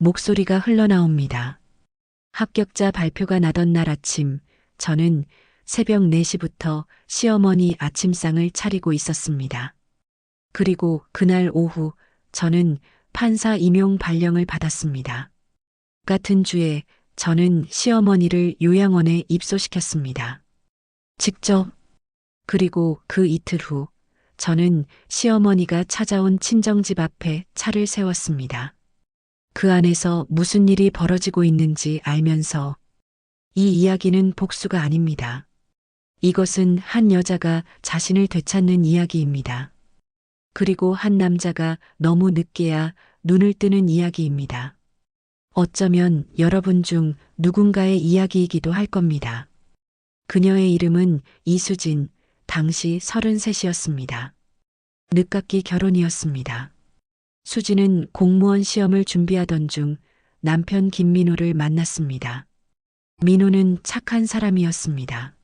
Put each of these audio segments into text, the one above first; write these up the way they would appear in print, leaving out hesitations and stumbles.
목소리가 흘러나옵니다. 합격자 발표가 나던 날 아침, 저는 새벽 4시부터 시어머니 아침상을 차리고 있었습니다. 그리고 그날 오후 저는 판사 임용 발령을 받았습니다. 같은 주에 저는 시어머니를 요양원에 입소시켰습니다. 직접. 그리고 그 이틀 후 저는 시어머니가 찾아온 친정집 앞에 차를 세웠습니다. 그 안에서 무슨 일이 벌어지고 있는지 알면서 이 이야기는 복수가 아닙니다. 이것은 한 여자가 자신을 되찾는 이야기입니다. 그리고 한 남자가 너무 늦게야 눈을 뜨는 이야기입니다. 어쩌면 여러분 중 누군가의 이야기이기도 할 겁니다. 그녀의 이름은 이수진, 당시 33이었습니다. 늦깎이 결혼이었습니다. 수진은 공무원 시험을 준비하던 중 남편 김민호를 만났습니다. 민호는 착한 사람이었습니다.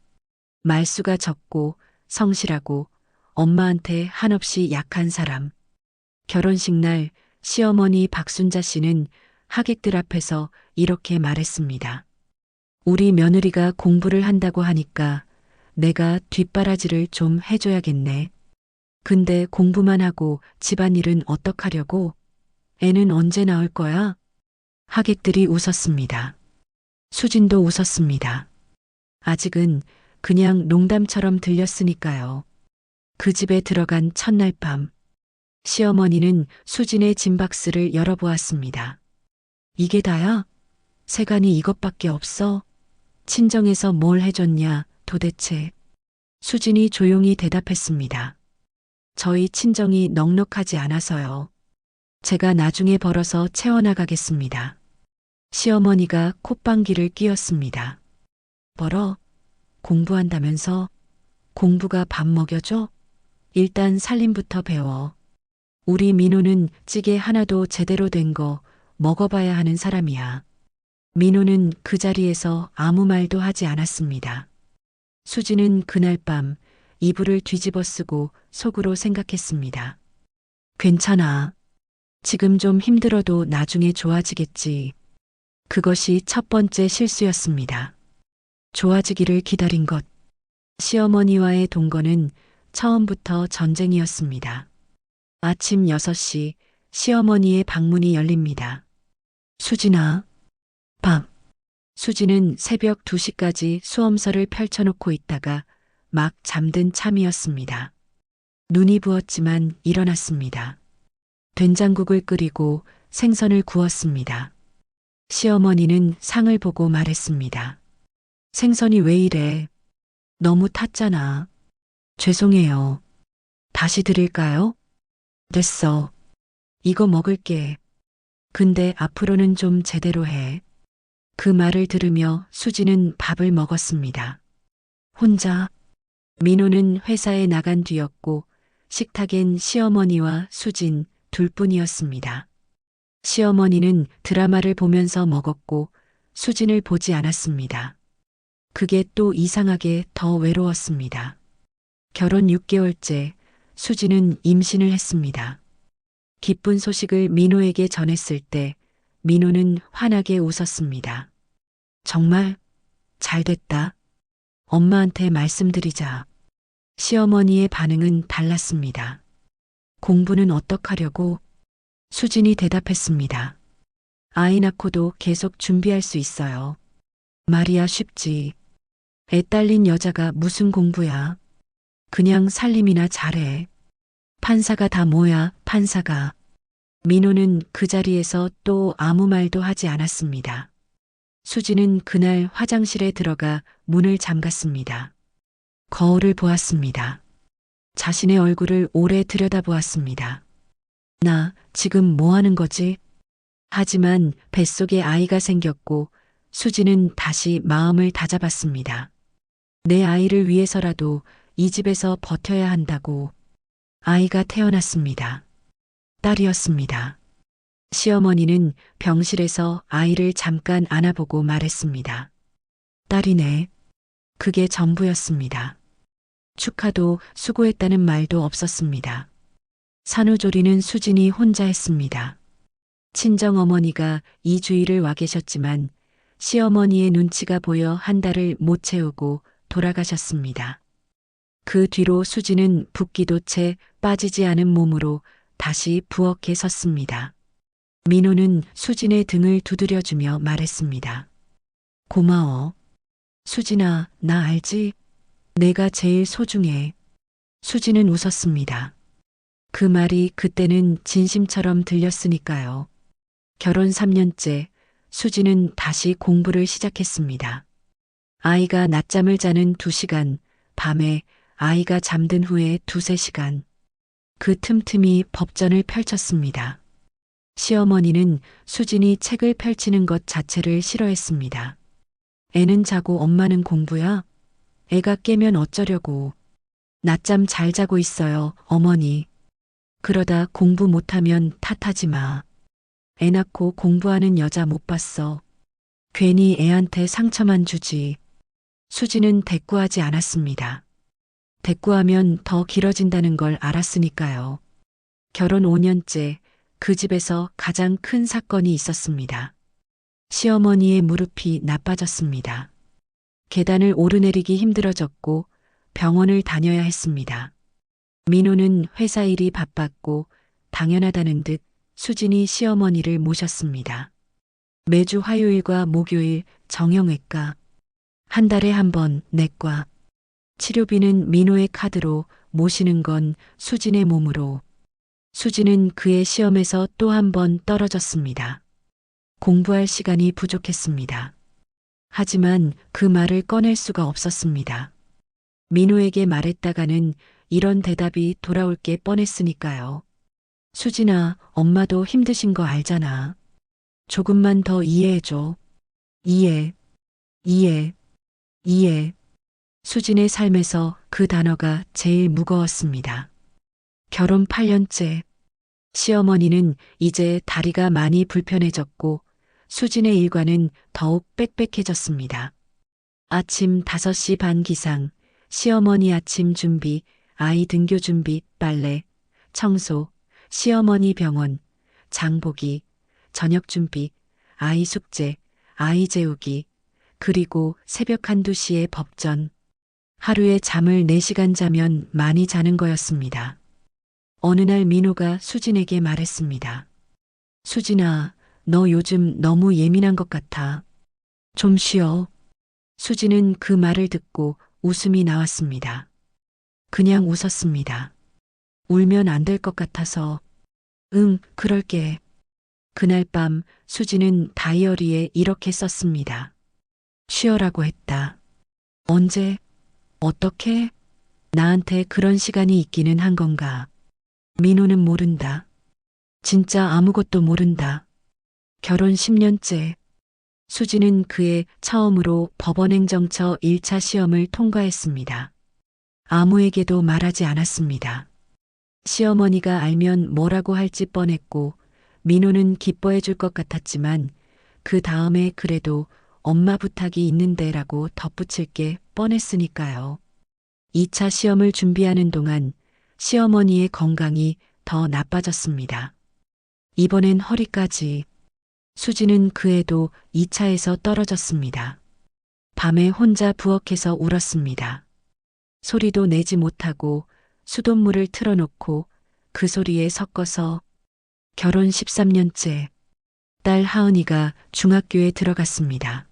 말수가 적고 성실하고 엄마한테 한없이 약한 사람. 결혼식 날 시어머니 박순자 씨는 하객들 앞에서 이렇게 말했습니다. 우리 며느리가 공부를 한다고 하니까 내가 뒷바라지를 좀 해줘야겠네. 근데 공부만 하고 집안일은 어떡하려고? 애는 언제 나올 거야? 하객들이 웃었습니다. 수진도 웃었습니다. 아직은 그냥 농담처럼 들렸으니까요. 그 집에 들어간 첫날 밤, 시어머니는 수진의 짐박스를 열어보았습니다. 이게 다야? 세간이 이것밖에 없어? 친정에서 뭘 해줬냐, 도대체? 수진이 조용히 대답했습니다. 저희 친정이 넉넉하지 않아서요. 제가 나중에 벌어서 채워나가겠습니다. 시어머니가 콧방귀를 뀌었습니다. 벌어? 공부한다면서? 공부가 밥 먹여줘? 일단 살림부터 배워. 우리 민호는 찌개 하나도 제대로 된 거 먹어봐야 하는 사람이야. 민호는 그 자리에서 아무 말도 하지 않았습니다. 수지는 그날 밤 이불을 뒤집어 쓰고 속으로 생각했습니다. 괜찮아. 지금 좀 힘들어도 나중에 좋아지겠지. 그것이 첫 번째 실수였습니다. 좋아지기를 기다린 것. 시어머니와의 동거는 처음부터 전쟁이었습니다. 아침 6시 시어머니의 방문이 열립니다. 수진아. 밤. 수진은 새벽 2시까지 수험서를 펼쳐놓고 있다가 막 잠든 참이었습니다. 눈이 부었지만 일어났습니다. 된장국을 끓이고 생선을 구웠습니다. 시어머니는 상을 보고 말했습니다. 생선이 왜 이래? 너무 탔잖아. 죄송해요. 다시 드릴까요? 됐어. 이거 먹을게. 근데 앞으로는 좀 제대로 해. 그 말을 들으며 수지는 밥을 먹었습니다. 혼자. 민호는 회사에 나간 뒤였고 식탁엔 시어머니와 수진 둘뿐이었습니다. 시어머니는 드라마를 보면서 먹었고 수진을 보지 않았습니다. 그게 또 이상하게 더 외로웠습니다. 결혼 6개월째 수진은 임신을 했습니다. 기쁜 소식을 민호에게 전했을 때 민호는 환하게 웃었습니다. 정말 잘 됐다. 엄마한테 말씀드리자. 시어머니의 반응은 달랐습니다. 공부는 어떡하려고? 수진이 대답했습니다. 아이 낳고도 계속 준비할 수 있어요. 말이야 쉽지. 애 딸린 여자가 무슨 공부야. 그냥 살림이나 잘해. 판사가 다 뭐야, 판사가. 민호는 그 자리에서 또 아무 말도 하지 않았습니다. 수지는 그날 화장실에 들어가 문을 잠갔습니다. 거울을 보았습니다. 자신의 얼굴을 오래 들여다보았습니다. 나 지금 뭐 하는 거지? 하지만 뱃속에 아이가 생겼고 수지는 다시 마음을 다잡았습니다. 내 아이를 위해서라도 이 집에서 버텨야 한다고. 아이가 태어났습니다. 딸이었습니다. 시어머니는 병실에서 아이를 잠깐 안아보고 말했습니다. 딸이네. 그게 전부였습니다. 축하도 수고했다는 말도 없었습니다. 산후조리는 수진이 혼자 했습니다. 친정어머니가 2주일을 와 계셨지만 시어머니의 눈치가 보여 한 달을 못 채우고 돌아가셨습니다. 그 뒤로 수지는 붓기도 채 빠지지 않은 몸으로 다시 부엌에 섰습니다. 민호는 수진의 등을 두드려주며 말했습니다. 고마워. 수진아, 나 알지? 내가 제일 소중해. 수진은 웃었습니다. 그 말이 그때는 진심처럼 들렸으니까요. 결혼 3년째 수진은 다시 공부를 시작했습니다. 아이가 낮잠을 자는 2시간, 밤에 아이가 잠든 후에 2~3시간. 그 틈틈이 법전을 펼쳤습니다. 시어머니는 수진이 책을 펼치는 것 자체를 싫어했습니다. 애는 자고 엄마는 공부야? 애가 깨면 어쩌려고. 낮잠 잘 자고 있어요, 어머니. 그러다 공부 못하면 탓하지 마. 애 낳고 공부하는 여자 못 봤어. 괜히 애한테 상처만 주지. 수지는 대꾸하지 않았습니다. 대꾸하면 더 길어진다는 걸 알았으니까요. 결혼 5년째 그 집에서 가장 큰 사건이 있었습니다. 시어머니의 무릎이 나빠졌습니다. 계단을 오르내리기 힘들어졌고 병원을 다녀야 했습니다. 민호는 회사 일이 바빴고 당연하다는 듯 수진이 시어머니를 모셨습니다. 매주 화요일과 목요일 정형외과, 한 달에 한 번 내과, 치료비는 민호의 카드로, 모시는 건 수진의 몸으로. 수진은 그의 시험에서 또 한 번 떨어졌습니다. 공부할 시간이 부족했습니다. 하지만 그 말을 꺼낼 수가 없었습니다. 민호에게 말했다가는 이런 대답이 돌아올 게 뻔했으니까요. 수진아, 엄마도 힘드신 거 알잖아. 조금만 더 이해해줘. 이해, 이해, 이해. 수진의 삶에서 그 단어가 제일 무거웠습니다. 결혼 8년째. 시어머니는 이제 다리가 많이 불편해졌고 수진의 일과는 더욱 빽빽해졌습니다. 아침 5시 반 기상, 시어머니 아침 준비, 아이 등교 준비, 빨래, 청소, 시어머니 병원, 장보기, 저녁 준비, 아이 숙제, 아이 재우기, 그리고 새벽 1~2시에 법전. 하루에 잠을 4시간 자면 많이 자는 거였습니다. 어느 날 민호가 수진에게 말했습니다. 수진아, 너 요즘 너무 예민한 것 같아. 좀 쉬어. 수진은 그 말을 듣고 웃음이 나왔습니다. 그냥 웃었습니다. 울면 안 될 것 같아서. 응, 그럴게. 그날 밤 수진은 다이어리에 이렇게 썼습니다. 쉬어라고 했다. 언제? 어떻게? 나한테 그런 시간이 있기는 한 건가? 민호는 모른다. 진짜 아무것도 모른다. 결혼 10년째. 수진은 그의 처음으로 법원행정처 1차 시험을 통과했습니다. 아무에게도 말하지 않았습니다. 시어머니가 알면 뭐라고 할지 뻔했고 민호는 기뻐해 줄 것 같았지만 그 다음에 그래도 엄마 부탁이 있는데라고 덧붙일 게 뻔했으니까요. 2차 시험을 준비하는 동안 시어머니의 건강이 더 나빠졌습니다. 이번엔 허리까지. 수지는 그 해도 2차에서 떨어졌습니다. 밤에 혼자 부엌에서 울었습니다. 소리도 내지 못하고 수돗물을 틀어놓고 그 소리에 섞어서. 결혼 13년째. 딸 하은이가 중학교에 들어갔습니다.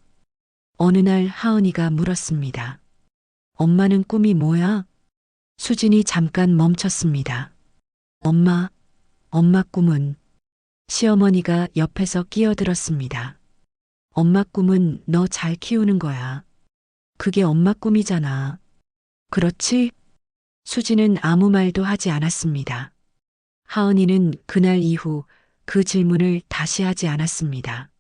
어느 날 하은이가 물었습니다. 엄마는 꿈이 뭐야? 수진이 잠깐 멈췄습니다. 엄마 꿈은? 시어머니가 옆에서 끼어들었습니다. 엄마 꿈은 너 잘 키우는 거야. 그게 엄마 꿈이잖아. 그렇지? 수진은 아무 말도 하지 않았습니다. 하은이는 그날 이후 그 질문을 다시 하지 않았습니다.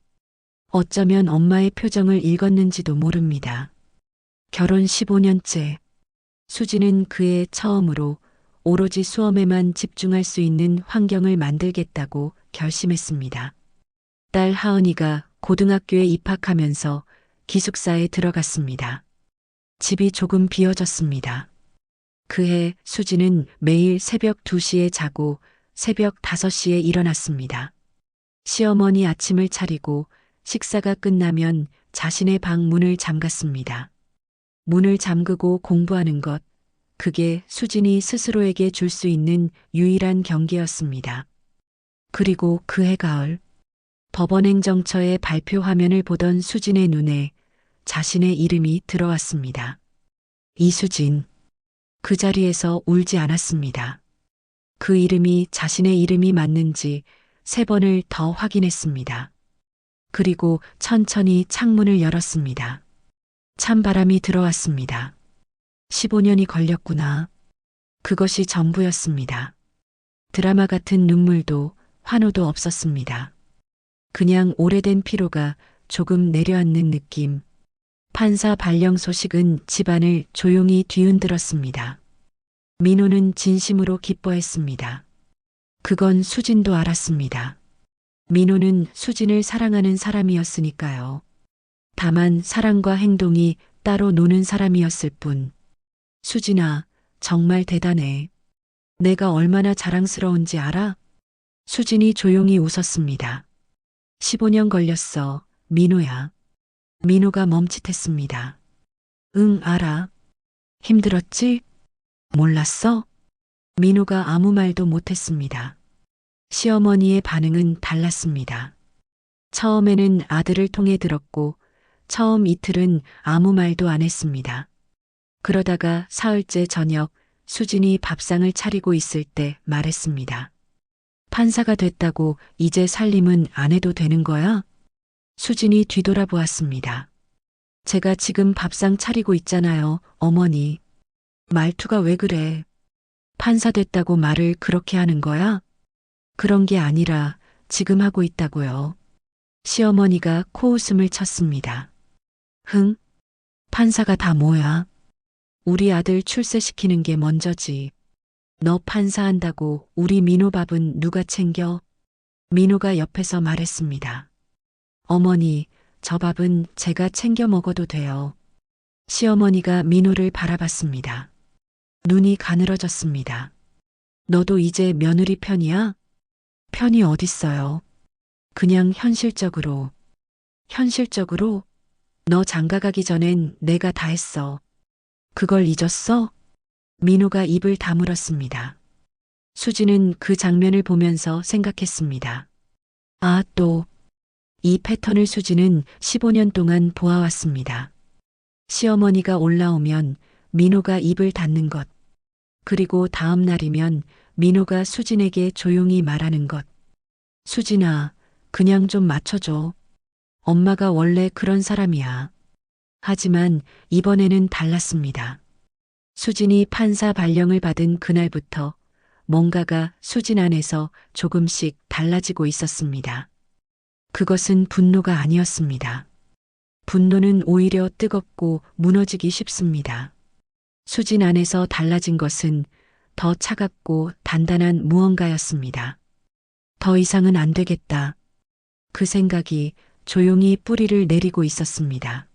어쩌면 엄마의 표정을 읽었는지도 모릅니다. 결혼 15년째. 수진은 그의 처음으로 오로지 수험에만 집중할 수 있는 환경을 만들겠다고 결심했습니다. 딸 하은이가 고등학교에 입학하면서 기숙사에 들어갔습니다. 집이 조금 비어졌습니다. 그해 수진은 매일 새벽 2시에 자고 새벽 5시에 일어났습니다. 시어머니 아침을 차리고 식사가 끝나면 자신의 방 문을 잠갔습니다. 문을 잠그고 공부하는 것, 그게 수진이 스스로에게 줄 수 있는 유일한 경계였습니다. 그리고 그해 가을, 법원행정처의 발표 화면을 보던 수진의 눈에 자신의 이름이 들어왔습니다. 이수진. 그 자리에서 울지 않았습니다. 그 이름이 자신의 이름이 맞는지 3번을 더 확인했습니다. 그리고 천천히 창문을 열었습니다. 찬바람이 들어왔습니다. 15년이 걸렸구나. 그것이 전부였습니다. 드라마 같은 눈물도 환호도 없었습니다. 그냥 오래된 피로가 조금 내려앉는 느낌. 판사 발령 소식은 집안을 조용히 뒤흔들었습니다. 민호는 진심으로 기뻐했습니다. 그건 수진도 알았습니다. 민호는 수진을 사랑하는 사람이었으니까요. 다만 사랑과 행동이 따로 노는 사람이었을 뿐. 수진아, 정말 대단해. 내가 얼마나 자랑스러운지 알아? 수진이 조용히 웃었습니다. 15년 걸렸어, 민호야. 민호가 멈칫했습니다. 응, 알아. 힘들었지? 몰랐어? 민호가 아무 말도 못했습니다. 시어머니의 반응은 달랐습니다. 처음에는 아들을 통해 들었고, 처음 이틀은 아무 말도 안 했습니다. 그러다가 사흘째 저녁 수진이 밥상을 차리고 있을 때 말했습니다. 판사가 됐다고 이제 살림은 안 해도 되는 거야? 수진이 뒤돌아보았습니다. 제가 지금 밥상 차리고 있잖아요, 어머니. 말투가 왜 그래? 판사 됐다고 말을 그렇게 하는 거야? 그런 게 아니라 지금 하고 있다고요. 시어머니가 코웃음을 쳤습니다. 흥? 판사가 다 뭐야? 우리 아들 출세시키는 게 먼저지. 너 판사한다고 우리 민호 밥은 누가 챙겨? 민호가 옆에서 말했습니다. 어머니, 저 밥은 제가 챙겨 먹어도 돼요. 시어머니가 민호를 바라봤습니다. 눈이 가늘어졌습니다. 너도 이제 며느리 편이야? 편이 어딨어요? 그냥 현실적으로. 현실적으로? 너 장가가기 전엔 내가 다 했어. 그걸 잊었어? 민호가 입을 다물었습니다. 수지는 그 장면을 보면서 생각했습니다. 아, 또. 이 패턴을 수지는 15년 동안 보아왔습니다. 시어머니가 올라오면 민호가 입을 닫는 것. 그리고 다음 날이면 민호가 수진에게 조용히 말하는 것. 수진아, 그냥 좀 맞춰줘. 엄마가 원래 그런 사람이야. 하지만 이번에는 달랐습니다. 수진이 판사 발령을 받은 그날부터 뭔가가 수진 안에서 조금씩 달라지고 있었습니다. 그것은 분노가 아니었습니다. 분노는 오히려 뜨겁고 무너지기 쉽습니다. 수진 안에서 달라진 것은 더 차갑고 단단한 무언가였습니다. 더 이상은 안 되겠다. 그 생각이 조용히 뿌리를 내리고 있었습니다.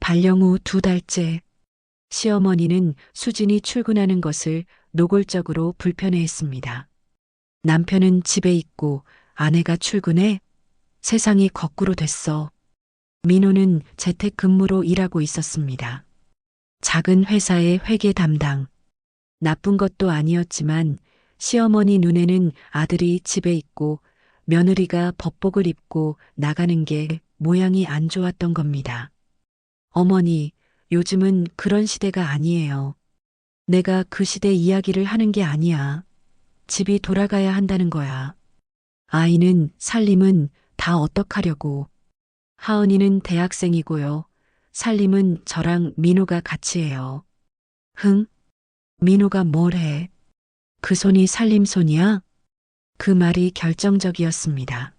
발령 후 2달째 시어머니는 수진이 출근하는 것을 노골적으로 불편해했습니다. 남편은 집에 있고 아내가 출근해? 세상이 거꾸로 됐어. 민호는 재택근무로 일하고 있었습니다. 작은 회사의 회계 담당. 나쁜 것도 아니었지만 시어머니 눈에는 아들이 집에 있고 며느리가 법복을 입고 나가는 게 모양이 안 좋았던 겁니다. 어머니, 요즘은 그런 시대가 아니에요. 내가 그 시대 이야기를 하는 게 아니야. 집이 돌아가야 한다는 거야. 아이는, 살림은 다 어떡하려고. 하은이는 대학생이고요. 살림은 저랑 민호가 같이 해요. 흥? 민호가 뭘 해? 그 손이 살림손이야? 그 말이 결정적이었습니다.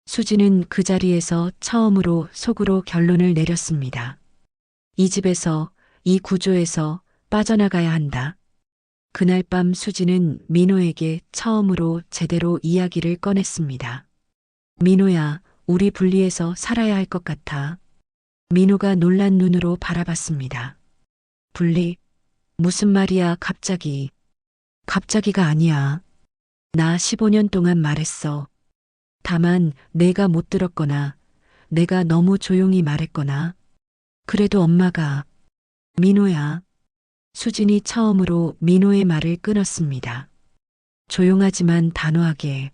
수지는 그 자리에서 처음으로 속으로 결론을 내렸습니다. 이 집에서, 이 구조에서 빠져나가야 한다. 그날 밤 수지는 민호에게 처음으로 제대로 이야기를 꺼냈습니다. 민호야, 우리 분리해서 살아야 할 것 같아. 민호가 놀란 눈으로 바라봤습니다. 분리? 무슨 말이야, 갑자기. 갑자기가 아니야. 나 15년 동안 말했어. 다만 내가 못 들었거나 내가 너무 조용히 말했거나 그래도 엄마가 민호야. 수진이 처음으로 민호의 말을 끊었습니다. 조용하지만 단호하게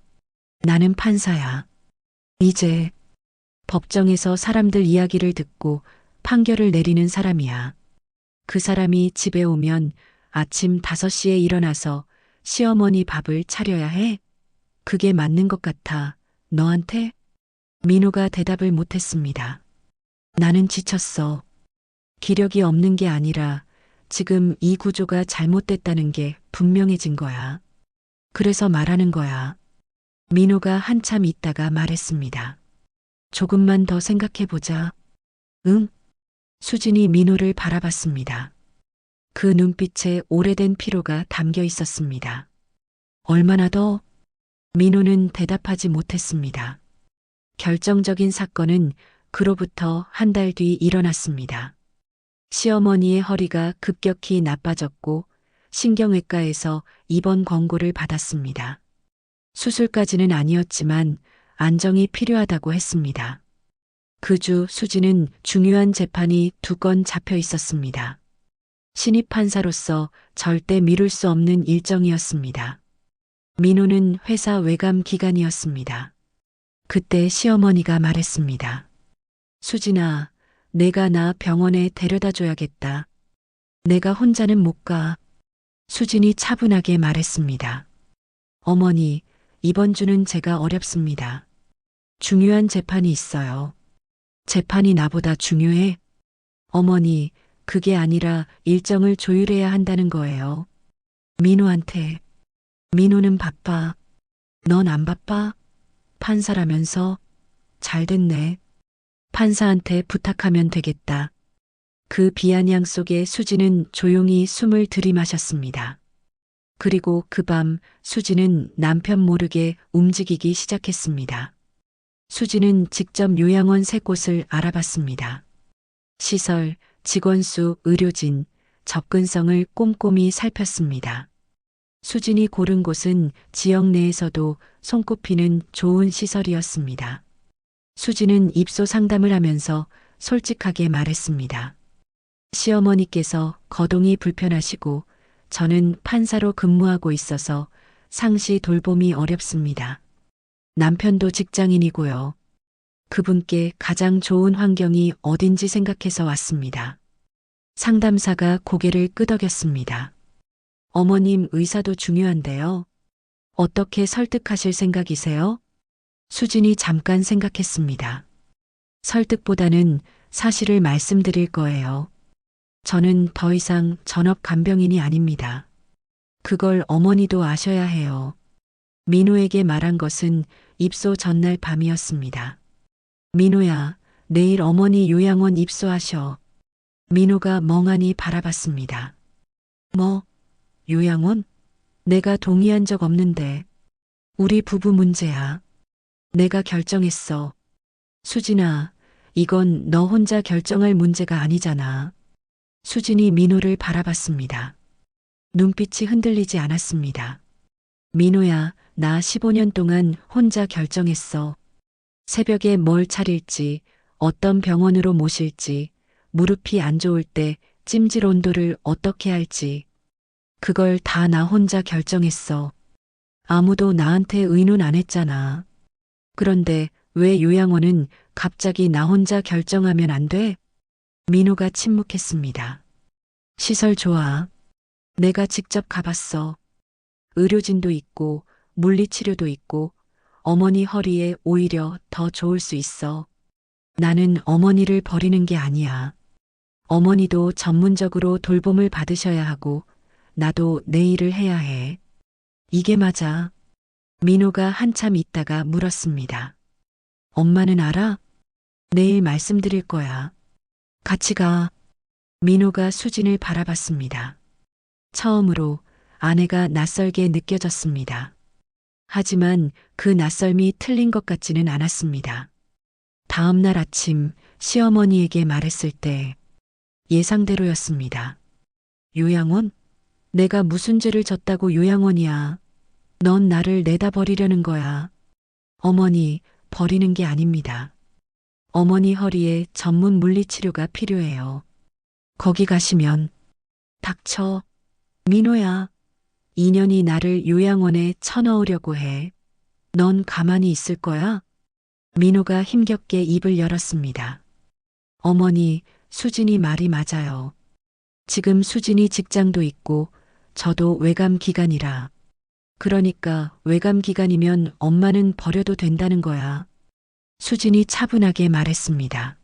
나는 판사야. 이제 법정에서 사람들 이야기를 듣고 판결을 내리는 사람이야. 그 사람이 집에 오면 아침 5시에 일어나서 시어머니 밥을 차려야 해? 그게 맞는 것 같아. 너한테? 민호가 대답을 못했습니다. 나는 지쳤어. 기력이 없는 게 아니라 지금 이 구조가 잘못됐다는 게 분명해진 거야. 그래서 말하는 거야. 민호가 한참 있다가 말했습니다. 조금만 더 생각해보자. 응? 수진이 민호를 바라봤습니다. 그 눈빛에 오래된 피로가 담겨 있었습니다. 얼마나 더? 민호는 대답하지 못했습니다. 결정적인 사건은 그로부터 한 달 뒤 일어났습니다. 시어머니의 허리가 급격히 나빠졌고 신경외과에서 입원 권고를 받았습니다. 수술까지는 아니었지만 안정이 필요하다고 했습니다. 그 주 수지는 중요한 재판이 2건 잡혀 있었습니다. 신입 판사로서 절대 미룰 수 없는 일정이었습니다. 민호는 회사 외감 기간이었습니다. 그때 시어머니가 말했습니다. 수진아, 내가 나 병원에 데려다 줘야겠다. 내가 혼자는 못 가. 수진이 차분하게 말했습니다. 어머니, 이번 주는 제가 어렵습니다. 중요한 재판이 있어요. 재판이 나보다 중요해? 어머니, 그게 아니라 일정을 조율해야 한다는 거예요. 민호한테. 민호는 바빠. 넌 안 바빠? 판사라면서? 잘 됐네. 판사한테 부탁하면 되겠다. 그 비아냥 속에 수지는 조용히 숨을 들이마셨습니다. 그리고 그 밤 수지는 남편 모르게 움직이기 시작했습니다. 수지는 직접 요양원 3곳을 알아봤습니다. 시설, 직원 수, 의료진, 접근성을 꼼꼼히 살폈습니다. 수진이 고른 곳은 지역 내에서도 손꼽히는 좋은 시설이었습니다. 수진은 입소 상담을 하면서 솔직하게 말했습니다. 시어머니께서 거동이 불편하시고 저는 판사로 근무하고 있어서 상시 돌봄이 어렵습니다. 남편도 직장인이고요. 그분께 가장 좋은 환경이 어딘지 생각해서 왔습니다. 상담사가 고개를 끄덕였습니다. 어머님 의사도 중요한데요. 어떻게 설득하실 생각이세요? 수진이 잠깐 생각했습니다. 설득보다는 사실을 말씀드릴 거예요. 저는 더 이상 전업 간병인이 아닙니다. 그걸 어머니도 아셔야 해요. 민호에게 말한 것은 입소 전날 밤이었습니다. 민호야, 내일 어머니 요양원 입소하셔. 민호가 멍하니 바라봤습니다. 뭐? 요양원? 내가 동의한 적 없는데. 우리 부부 문제야. 내가 결정했어. 수진아, 이건 너 혼자 결정할 문제가 아니잖아. 수진이 민호를 바라봤습니다. 눈빛이 흔들리지 않았습니다. 민호야, 나 15년 동안 혼자 결정했어. 새벽에 뭘 차릴지, 어떤 병원으로 모실지, 무릎이 안 좋을 때 찜질 온도를 어떻게 할지. 그걸 다 나 혼자 결정했어. 아무도 나한테 의논 안 했잖아. 그런데 왜 요양원은 갑자기 나 혼자 결정하면 안 돼? 민호가 침묵했습니다. 시설 좋아. 내가 직접 가봤어. 의료진도 있고 물리치료도 있고 어머니 허리에 오히려 더 좋을 수 있어. 나는 어머니를 버리는 게 아니야. 어머니도 전문적으로 돌봄을 받으셔야 하고 나도 내 일을 해야 해. 이게 맞아. 민호가 한참 있다가 물었습니다. 엄마는 알아? 내일 말씀드릴 거야. 같이 가. 민호가 수진을 바라봤습니다. 처음으로 아내가 낯설게 느껴졌습니다. 하지만 그 낯설미 틀린 것 같지는 않았습니다. 다음 날 아침 시어머니에게 말했을 때 예상대로였습니다. 요양원? 내가 무슨 죄를 졌다고 요양원이야. 넌 나를 내다 버리려는 거야. 어머니, 버리는 게 아닙니다. 어머니 허리에 전문 물리치료가 필요해요. 거기 가시면 닥쳐. 민호야. 인연이 나를 요양원에 쳐넣으려고 해. 넌 가만히 있을 거야? 민호가 힘겹게 입을 열었습니다. 어머니, 수진이 말이 맞아요. 지금 수진이 직장도 있고 저도 외감 기간이라. 그러니까 외감 기간이면 엄마는 버려도 된다는 거야. 수진이 차분하게 말했습니다.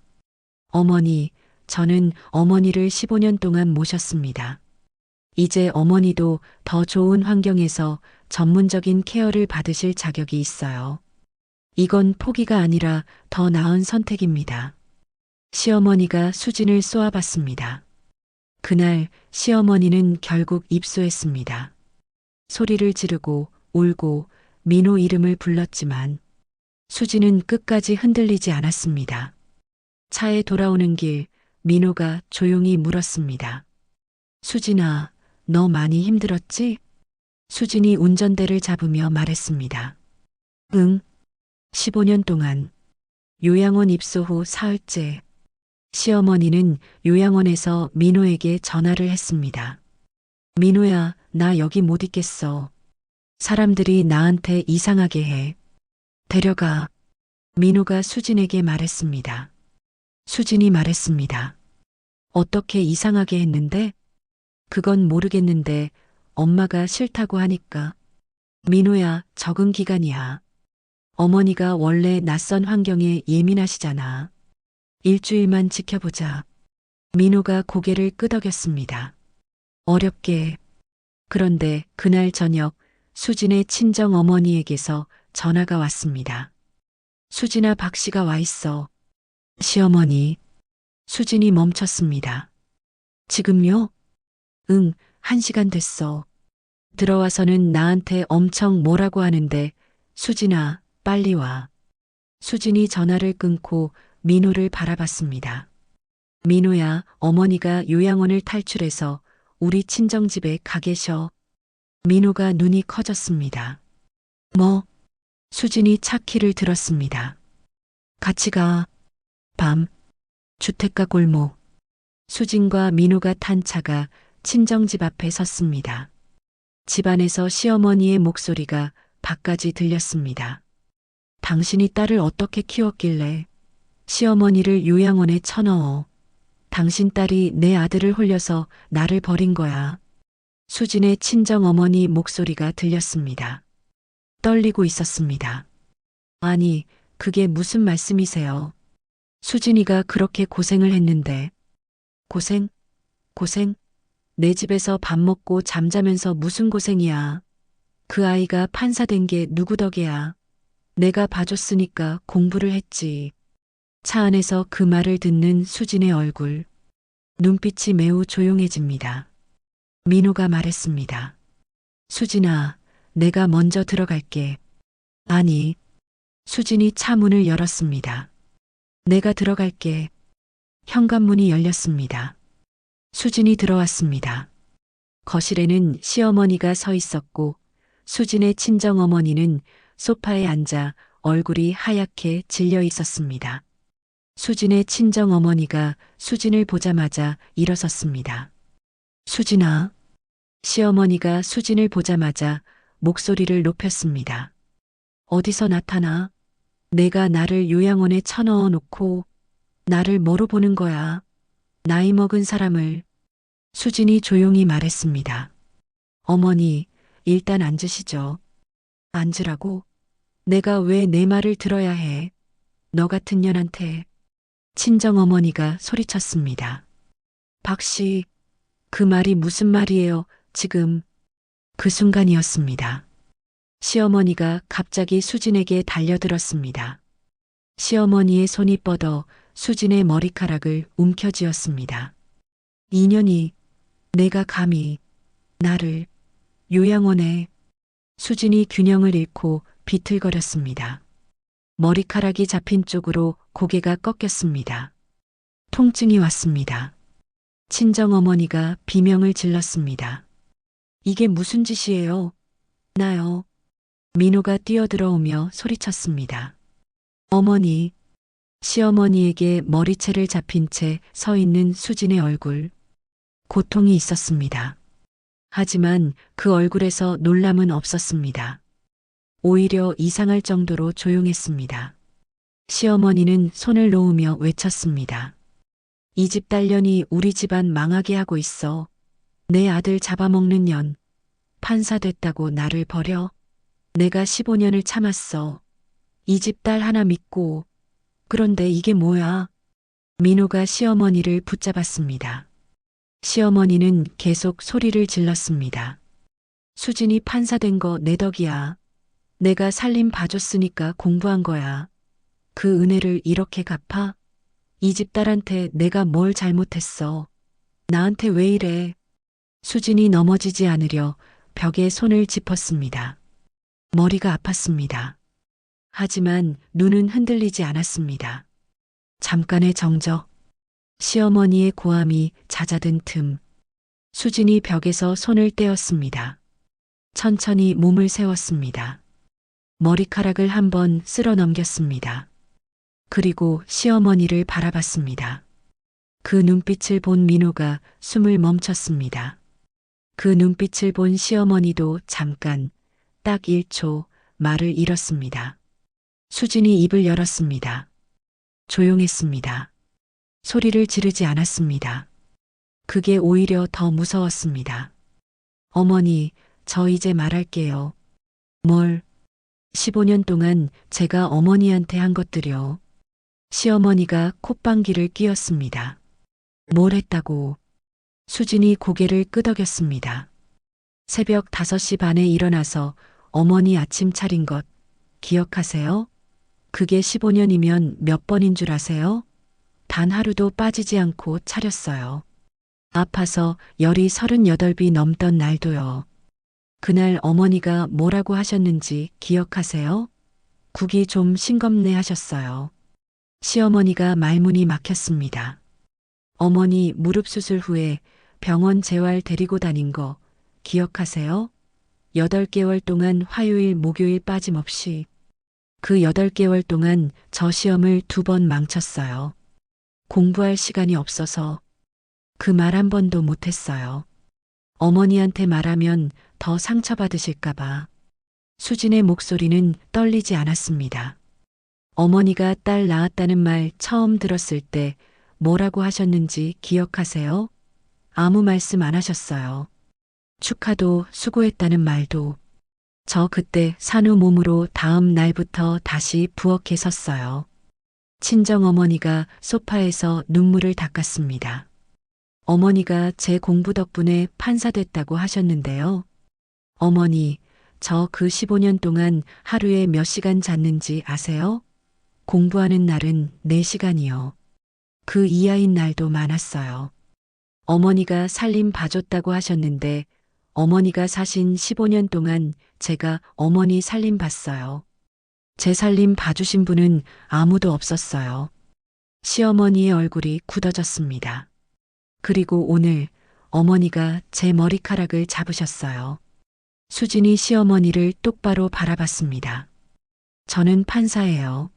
어머니, 저는 어머니를 15년 동안 모셨습니다. 이제 어머니도 더 좋은 환경에서 전문적인 케어를 받으실 자격이 있어요. 이건 포기가 아니라 더 나은 선택입니다. 시어머니가 수진을 쏘아봤습니다. 그날 시어머니는 결국 입소했습니다. 소리를 지르고 울고 민호 이름을 불렀지만 수진은 끝까지 흔들리지 않았습니다. 차에 돌아오는 길 민호가 조용히 물었습니다. 수진아, 너 많이 힘들었지? 수진이 운전대를 잡으며 말했습니다. 응. 15년 동안. 요양원 입소 후 사흘째. 시어머니는 요양원에서 민호에게 전화를 했습니다. 민호야, 나 여기 못 있겠어. 사람들이 나한테 이상하게 해. 데려가. 민호가 수진에게 말했습니다. 수진이 말했습니다. 어떻게 이상하게 했는데? 그건 모르겠는데 엄마가 싫다고 하니까. 민호야, 적응 기간이야. 어머니가 원래 낯선 환경에 예민하시잖아. 일주일만 지켜보자. 민호가 고개를 끄덕였습니다. 어렵게. 그런데 그날 저녁 수진의 친정 어머니에게서 전화가 왔습니다. 수진아, 박 씨가 와 있어. 시어머니. 수진이 멈췄습니다. 지금요? 응, 1시간 됐어. 들어와서는 나한테 엄청 뭐라고 하는데 수진아, 빨리 와. 수진이 전화를 끊고 민호를 바라봤습니다. 민호야, 어머니가 요양원을 탈출해서 우리 친정집에 가 계셔. 민호가 눈이 커졌습니다. 뭐? 수진이 차 키를 들었습니다. 같이 가. 밤. 주택가 골목. 수진과 민호가 탄 차가 친정집 앞에 섰습니다. 집안에서 시어머니의 목소리가 밖까지 들렸습니다. 당신이 딸을 어떻게 키웠길래 시어머니를 요양원에 쳐넣어. 당신 딸이 내 아들을 홀려서 나를 버린 거야. 수진의 친정어머니 목소리가 들렸습니다. 떨리고 있었습니다. 아니, 그게 무슨 말씀이세요? 수진이가 그렇게 고생을 했는데. 고생? 고생? 내 집에서 밥 먹고 잠자면서 무슨 고생이야. 그 아이가 판사 된 게 누구 덕이야. 내가 봐줬으니까 공부를 했지. 차 안에서 그 말을 듣는 수진의 얼굴. 눈빛이 매우 조용해집니다. 민호가 말했습니다. 수진아, 내가 먼저 들어갈게. 아니. 수진이 차 문을 열었습니다. 내가 들어갈게. 현관문이 열렸습니다. 수진이 들어왔습니다. 거실에는 시어머니가 서 있었고 수진의 친정어머니는 소파에 앉아 얼굴이 하얗게 질려 있었습니다. 수진의 친정어머니가 수진을 보자마자 일어섰습니다. 수진아. 시어머니가 수진을 보자마자 목소리를 높였습니다. 어디서 나타나? 내가 나를 요양원에 쳐넣어 놓고 나를 뭐로 보는 거야? 나이 먹은 사람을. 수진이 조용히 말했습니다. 어머니, 일단 앉으시죠. 앉으라고? 내가 왜 내 말을 들어야 해? 너 같은 년한테. 친정어머니가 소리쳤습니다. 박 씨, 그 말이 무슨 말이에요, 지금. 그 순간이었습니다. 시어머니가 갑자기 수진에게 달려들었습니다. 시어머니의 손이 뻗어 수진의 머리카락을 움켜쥐었습니다. 인연이, 내가 감히 나를 요양원에. 수진이 균형을 잃고 비틀거렸습니다. 머리카락이 잡힌 쪽으로 고개가 꺾였습니다. 통증이 왔습니다. 친정어머니가 비명을 질렀습니다. 이게 무슨 짓이에요? 나요. 민호가 뛰어들어오며 소리쳤습니다. 어머니, 시어머니에게 머리채를 잡힌 채 서 있는 수진의 얼굴. 고통이 있었습니다. 하지만 그 얼굴에서 놀람은 없었습니다. 오히려 이상할 정도로 조용했습니다. 시어머니는 손을 놓으며 외쳤습니다. 이 집 딸년이 우리 집안 망하게 하고 있어. 내 아들 잡아먹는 년. 판사 됐다고 나를 버려. 내가 15년을 참았어. 이 집 딸 하나 믿고. 그런데 이게 뭐야? 민호가 시어머니를 붙잡았습니다. 시어머니는 계속 소리를 질렀습니다. 수진이 판사 된 거 내 덕이야. 내가 살림 봐줬으니까 공부한 거야. 그 은혜를 이렇게 갚아? 이 집 딸한테 내가 뭘 잘못했어. 나한테 왜 이래? 수진이 넘어지지 않으려 벽에 손을 짚었습니다. 머리가 아팠습니다. 하지만 눈은 흔들리지 않았습니다. 잠깐의 정적, 시어머니의 고함이 잦아든 틈, 수진이 벽에서 손을 떼었습니다. 천천히 몸을 세웠습니다. 머리카락을 한번 쓸어 넘겼습니다. 그리고 시어머니를 바라봤습니다. 그 눈빛을 본 민호가 숨을 멈췄습니다. 그 눈빛을 본 시어머니도 잠깐, 딱 1초 말을 잃었습니다. 수진이 입을 열었습니다. 조용했습니다. 소리를 지르지 않았습니다. 그게 오히려 더 무서웠습니다. 어머니, 저 이제 말할게요. 뭘? 15년 동안 제가 어머니한테 한 것들이요. 시어머니가 콧방귀를 뀌었습니다. 뭘 했다고? 수진이 고개를 끄덕였습니다. 새벽 5시 반에 일어나서 어머니 아침 차린 것 기억하세요? 그게 15년이면 몇 번인 줄 아세요? 단 하루도 빠지지 않고 차렸어요. 아파서 열이 38비 넘던 날도요. 그날 어머니가 뭐라고 하셨는지 기억하세요? 국이 좀 싱겁네 하셨어요. 시어머니가 말문이 막혔습니다. 어머니 무릎 수술 후에 병원 재활 데리고 다닌 거 기억하세요? 8개월 동안 화요일 목요일 빠짐없이. 그 8개월 동안 저 시험을 2번 망쳤어요. 공부할 시간이 없어서 그 말 한 번도 못했어요. 어머니한테 말하면 더 상처받으실까봐. 수진의 목소리는 떨리지 않았습니다. 어머니가 딸 낳았다는 말 처음 들었을 때 뭐라고 하셨는지 기억하세요? 아무 말씀 안 하셨어요. 축하도 수고했다는 말도. 저 그때 산후 몸으로 다음 날부터 다시 부엌에 섰어요. 친정어머니가 소파에서 눈물을 닦았습니다. 어머니가 제 공부 덕분에 판사 됐다고 하셨는데요. 어머니, 저 그 15년 동안 하루에 몇 시간 잤는지 아세요? 공부하는 날은 4시간이요. 그 이하인 날도 많았어요. 어머니가 살림 봐줬다고 하셨는데 어머니가 사신 15년 동안 제가 어머니 살림 봤어요. 제 살림 봐주신 분은 아무도 없었어요. 시어머니의 얼굴이 굳어졌습니다. 그리고 오늘 어머니가 제 머리카락을 잡으셨어요. 수진이 시어머니를 똑바로 바라봤습니다. 저는 판사예요.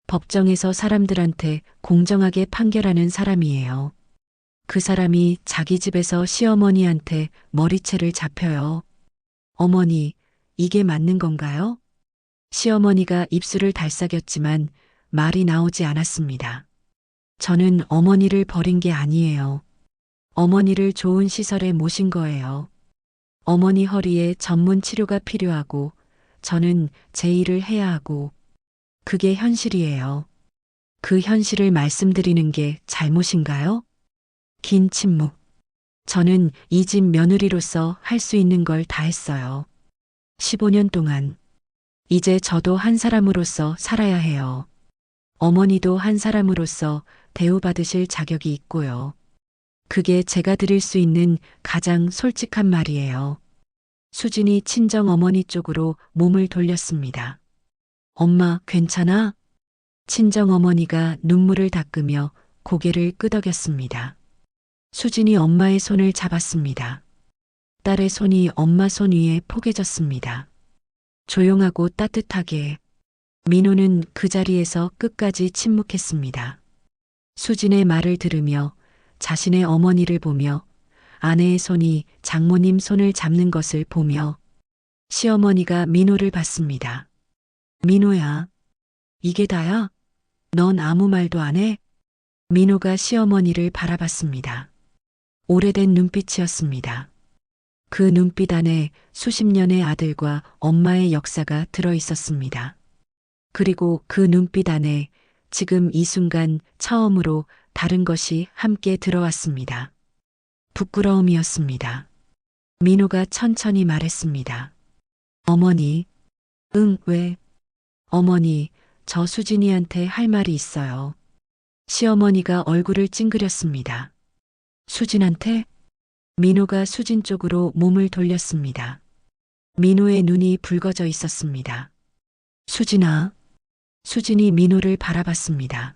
법정에서 사람들한테 공정하게 판결하는 사람이에요. 그 사람이 자기 집에서 시어머니한테 머리채를 잡혀요. 어머니, 이게 맞는 건가요? 시어머니가 입술을 달싹였지만 말이 나오지 않았습니다. 저는 어머니를 버린 게 아니에요. 어머니를 좋은 시설에 모신 거예요. 어머니 허리에 전문 치료가 필요하고 저는 제 일을 해야 하고 그게 현실이에요. 그 현실을 말씀드리는 게 잘못인가요? 긴 침묵. 저는 이 집 며느리로서 할 수 있는 걸 다 했어요. 15년 동안. 이제 저도 한 사람으로서 살아야 해요. 어머니도 한 사람으로서 대우받으실 자격이 있고요. 그게 제가 드릴 수 있는 가장 솔직한 말이에요. 수진이 친정 어머니 쪽으로 몸을 돌렸습니다. 엄마, 괜찮아? 친정 어머니가 눈물을 닦으며 고개를 끄덕였습니다. 수진이 엄마의 손을 잡았습니다. 딸의 손이 엄마 손 위에 포개졌습니다. 조용하고 따뜻하게. 민호는 그 자리에서 끝까지 침묵했습니다. 수진의 말을 들으며 자신의 어머니를 보며 아내의 손이 장모님 손을 잡는 것을 보며 시어머니가 민호를 봤습니다. 민호야, 이게 다야? 넌 아무 말도 안 해? 민호가 시어머니를 바라봤습니다. 오래된 눈빛이었습니다. 그 눈빛 안에 수십 년의 아들과 엄마의 역사가 들어 있었습니다. 그리고 그 눈빛 안에 지금 이 순간 처음으로 다른 것이 함께 들어왔습니다. 부끄러움이었습니다. 민호가 천천히 말했습니다. 어머니, 응, 왜? 어머니, 저 수진이한테 할 말이 있어요. 시어머니가 얼굴을 찡그렸습니다. 수진한테? 민호가 수진 쪽으로 몸을 돌렸습니다. 민호의 눈이 붉어져 있었습니다. 수진아. 수진이 민호를 바라봤습니다.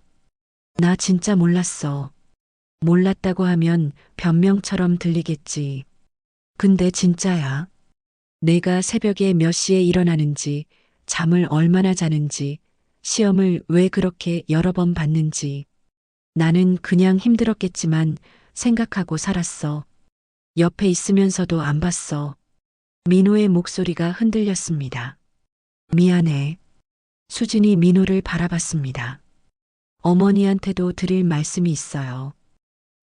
나 진짜 몰랐어. 몰랐다고 하면 변명처럼 들리겠지. 근데 진짜야. 내가 새벽에 몇 시에 일어나는지, 잠을 얼마나 자는지, 시험을 왜 그렇게 여러 번 봤는지. 나는 그냥 힘들었겠지만 생각하고 살았어. 옆에 있으면서도 안 봤어. 민호의 목소리가 흔들렸습니다. 미안해. 수진이 민호를 바라봤습니다. 어머니한테도 드릴 말씀이 있어요.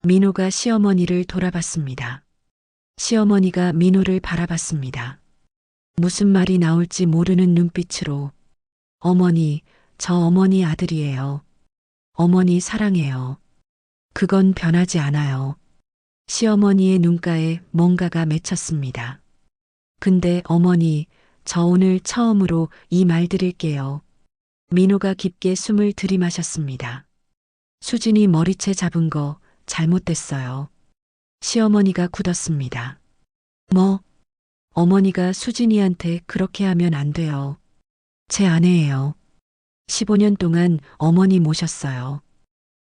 민호가 시어머니를 돌아봤습니다. 시어머니가 민호를 바라봤습니다. 무슨 말이 나올지 모르는 눈빛으로 어머니, 저 어머니 아들이에요. 어머니 사랑해요. 그건 변하지 않아요. 시어머니의 눈가에 뭔가가 맺혔습니다. 근데 어머니, 저 오늘 처음으로 이 말 드릴게요. 민호가 깊게 숨을 들이마셨습니다. 수진이 머리채 잡은 거 잘못됐어요. 시어머니가 굳었습니다. 뭐? 어머니가 수진이한테 그렇게 하면 안 돼요. 제 아내예요. 15년 동안 어머니 모셨어요.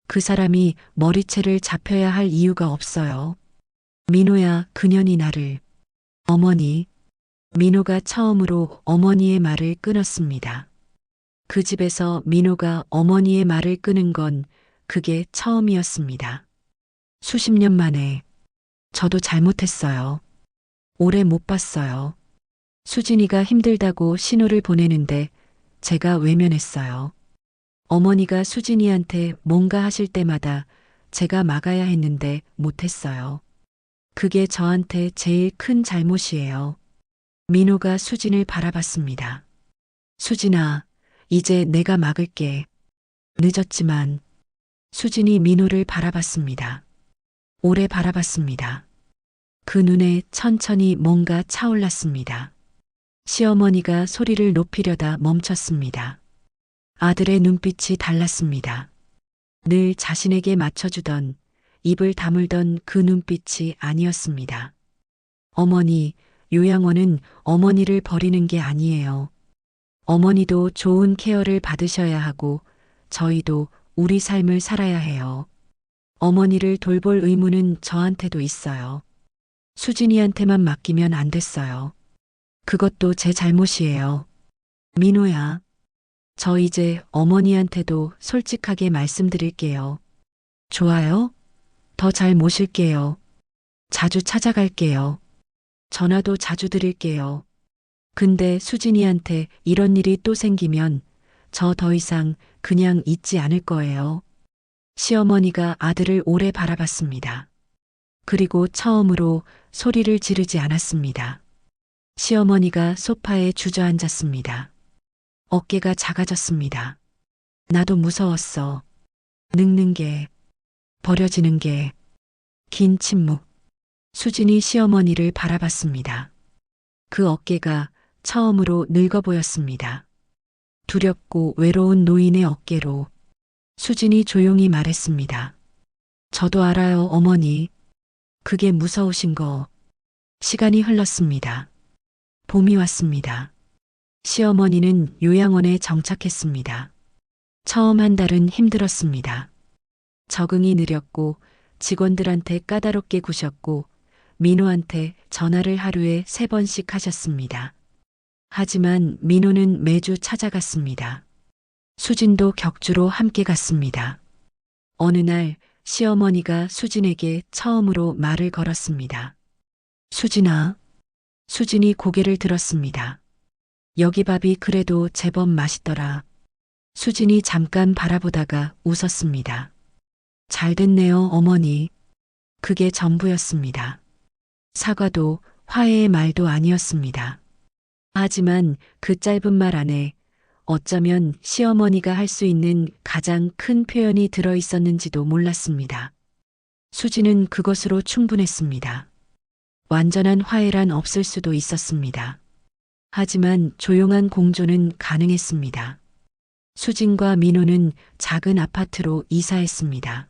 그 사람이 머리채를 잡혀야 할 이유가 없어요. 민호야, 그년이 나를. 어머니. 민호가 처음으로 어머니의 말을 끊었습니다. 그 집에서 민호가 어머니의 말을 끊은 건 그게 처음이었습니다. 수십 년 만에. 저도 잘못했어요. 오래 못 봤어요. 수진이가 힘들다고 신호를 보내는데 제가 외면했어요. 어머니가 수진이한테 뭔가 하실 때마다 제가 막아야 했는데 못했어요. 그게 저한테 제일 큰 잘못이에요. 민호가 수진을 바라봤습니다. 수진아, 이제 내가 막을게. 늦었지만. 수진이 민호를 바라봤습니다. 오래 바라봤습니다. 그 눈에 천천히 뭔가 차올랐습니다. 시어머니가 소리를 높이려다 멈췄습니다. 아들의 눈빛이 달랐습니다. 늘 자신에게 맞춰주던, 입을 다물던 그 눈빛이 아니었습니다. 어머니, 요양원은 어머니를 버리는 게 아니에요. 어머니도 좋은 케어를 받으셔야 하고 저희도 우리 삶을 살아야 해요. 어머니를 돌볼 의무는 저한테도 있어요. 수진이한테만 맡기면 안 됐어요. 그것도 제 잘못이에요. 민호야, 저 이제 어머니한테도 솔직하게 말씀드릴게요. 좋아요? 더 잘 모실게요. 자주 찾아갈게요. 전화도 자주 드릴게요. 근데 수진이한테 이런 일이 또 생기면 저 더 이상 그냥 있지 않을 거예요. 시어머니가 아들을 오래 바라봤습니다. 그리고 처음으로 소리를 지르지 않았습니다. 시어머니가 소파에 주저앉았습니다. 어깨가 작아졌습니다. 나도 무서웠어. 늙는 게, 버려지는 게. 긴 침묵. 수진이 시어머니를 바라봤습니다. 그 어깨가 처음으로 늙어 보였습니다. 두렵고 외로운 노인의 어깨로. 수진이 조용히 말했습니다. 저도 알아요, 어머니. 그게 무서우신 거. 시간이 흘렀습니다. 봄이 왔습니다. 시어머니는 요양원에 정착했습니다. 처음 한 달은 힘들었습니다. 적응이 느렸고 직원들한테 까다롭게 구셨고 민호한테 전화를 하루에 3번씩 하셨습니다. 하지만 민호는 매주 찾아갔습니다. 수진도 격주로 함께 갔습니다. 어느 날 시어머니가 수진에게 처음으로 말을 걸었습니다. 수진아. 수진이 고개를 들었습니다. 여기 밥이 그래도 제법 맛있더라. 수진이 잠깐 바라보다가 웃었습니다. 잘 됐네요, 어머니. 그게 전부였습니다. 사과도 화해의 말도 아니었습니다. 하지만 그 짧은 말 안에 어쩌면 시어머니가 할 수 있는 가장 큰 표현이 들어 있었는지도 몰랐습니다. 수지는 그것으로 충분했습니다. 완전한 화해란 없을 수도 있었습니다. 하지만 조용한 공존은 가능했습니다. 수진과 민호는 작은 아파트로 이사했습니다.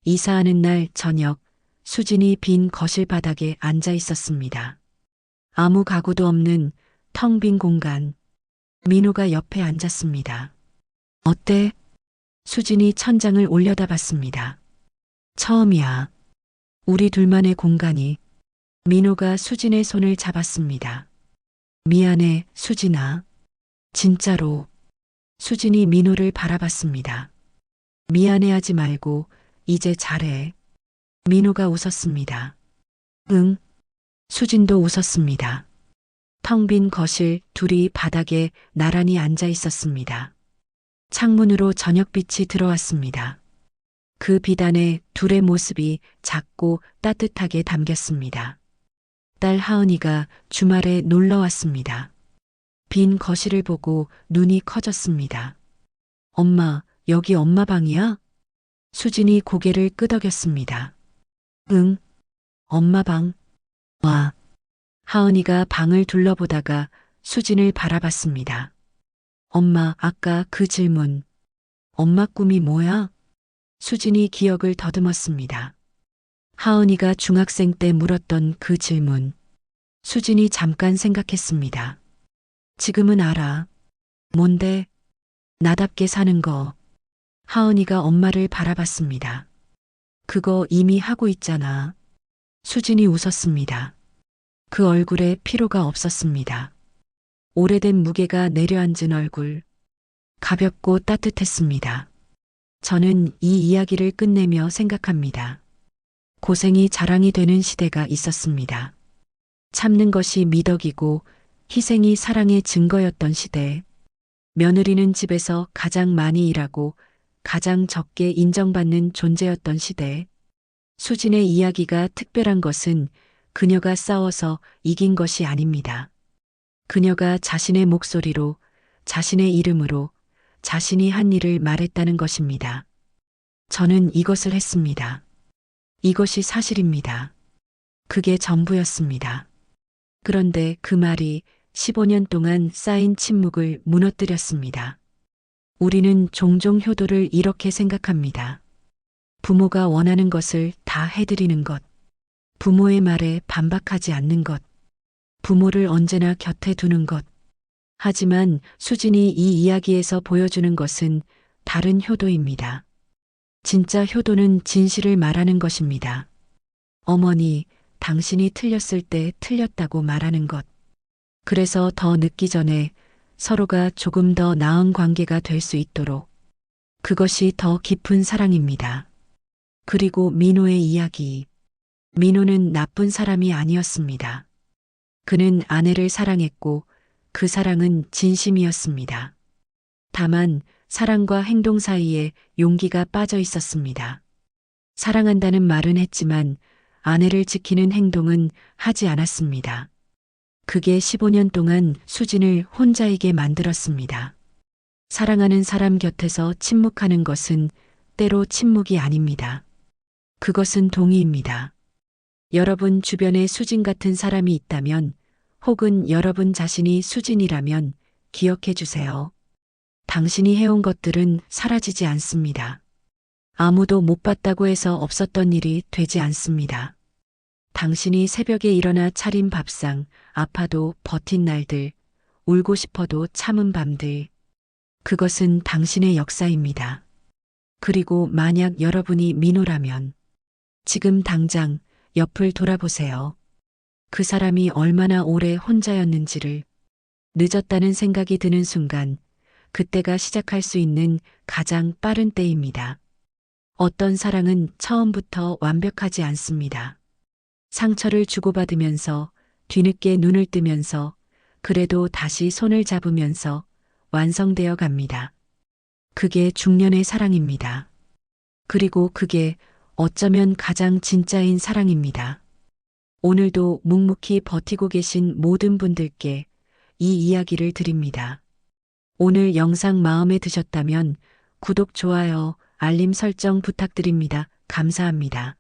이사하는 날 저녁, 수진이 빈 거실 바닥에 앉아 있었습니다. 아무 가구도 없는 텅 빈 공간. 민호가 옆에 앉았습니다. 어때? 수진이 천장을 올려다봤습니다. 처음이야. 우리 둘만의 공간이. 민호가 수진의 손을 잡았습니다. 미안해, 수진아. 진짜로. 수진이 민호를 바라봤습니다. 미안해하지 말고 이제 잘해. 민호가 웃었습니다. 응. 수진도 웃었습니다. 텅 빈 거실, 둘이 바닥에 나란히 앉아 있었습니다. 창문으로 저녁빛이 들어왔습니다. 그 빛 안에 둘의 모습이 작고 따뜻하게 담겼습니다. 딸 하은이가 주말에 놀러 왔습니다. 빈 거실을 보고 눈이 커졌습니다. 엄마, 여기 엄마 방이야? 수진이 고개를 끄덕였습니다. 응, 엄마 방. 와. 하은이가 방을 둘러보다가 수진을 바라봤습니다. 엄마, 아까 그 질문. 엄마 꿈이 뭐야? 수진이 기억을 더듬었습니다. 하은이가 중학생 때 물었던 그 질문. 수진이 잠깐 생각했습니다. 지금은 알아. 뭔데? 나답게 사는 거. 하은이가 엄마를 바라봤습니다. 그거 이미 하고 있잖아. 수진이 웃었습니다. 그 얼굴에 피로가 없었습니다. 오래된 무게가 내려앉은 얼굴. 가볍고 따뜻했습니다. 저는 이 이야기를 끝내며 생각합니다. 고생이 자랑이 되는 시대가 있었습니다. 참는 것이 미덕이고 희생이 사랑의 증거였던 시대. 며느리는 집에서 가장 많이 일하고 가장 적게 인정받는 존재였던 시대. 수진의 이야기가 특별한 것은 그녀가 싸워서 이긴 것이 아닙니다. 그녀가 자신의 목소리로, 자신의 이름으로, 자신이 한 일을 말했다는 것입니다. 저는 이것을 했습니다. 이것이 사실입니다. 그게 전부였습니다. 그런데 그 말이 15년 동안 쌓인 침묵을 무너뜨렸습니다. 우리는 종종 효도를 이렇게 생각합니다. 부모가 원하는 것을 다 해드리는 것. 부모의 말에 반박하지 않는 것. 부모를 언제나 곁에 두는 것. 하지만 수진이 이 이야기에서 보여주는 것은 다른 효도입니다. 진짜 효도는 진실을 말하는 것입니다. 어머니, 당신이 틀렸을 때 틀렸다고 말하는 것. 그래서 더 늦기 전에 서로가 조금 더 나은 관계가 될 수 있도록. 그것이 더 깊은 사랑입니다. 그리고 민호의 이야기. 민호는 나쁜 사람이 아니었습니다. 그는 아내를 사랑했고 그 사랑은 진심이었습니다. 다만 사랑과 행동 사이에 용기가 빠져 있었습니다. 사랑한다는 말은 했지만 아내를 지키는 행동은 하지 않았습니다. 그게 15년 동안 수진을 혼자이게 만들었습니다. 사랑하는 사람 곁에서 침묵하는 것은 때로 침묵이 아닙니다. 그것은 동의입니다. 여러분 주변에 수진 같은 사람이 있다면 혹은 여러분 자신이 수진이라면 기억해 주세요. 당신이 해온 것들은 사라지지 않습니다. 아무도 못 봤다고 해서 없었던 일이 되지 않습니다. 당신이 새벽에 일어나 차린 밥상, 아파도 버틴 날들, 울고 싶어도 참은 밤들. 그것은 당신의 역사입니다. 그리고 만약 여러분이 민호라면 지금 당장 옆을 돌아보세요. 그 사람이 얼마나 오래 혼자였는지를. 늦었다는 생각이 드는 순간, 그때가 시작할 수 있는 가장 빠른 때입니다. 어떤 사랑은 처음부터 완벽하지 않습니다. 상처를 주고받으면서, 뒤늦게 눈을 뜨면서, 그래도 다시 손을 잡으면서 완성되어 갑니다. 그게 중년의 사랑입니다. 그리고 그게 어쩌면 가장 진짜인 사랑입니다. 오늘도 묵묵히 버티고 계신 모든 분들께 이 이야기를 드립니다. 오늘 영상 마음에 드셨다면 구독, 좋아요, 알림 설정 부탁드립니다. 감사합니다.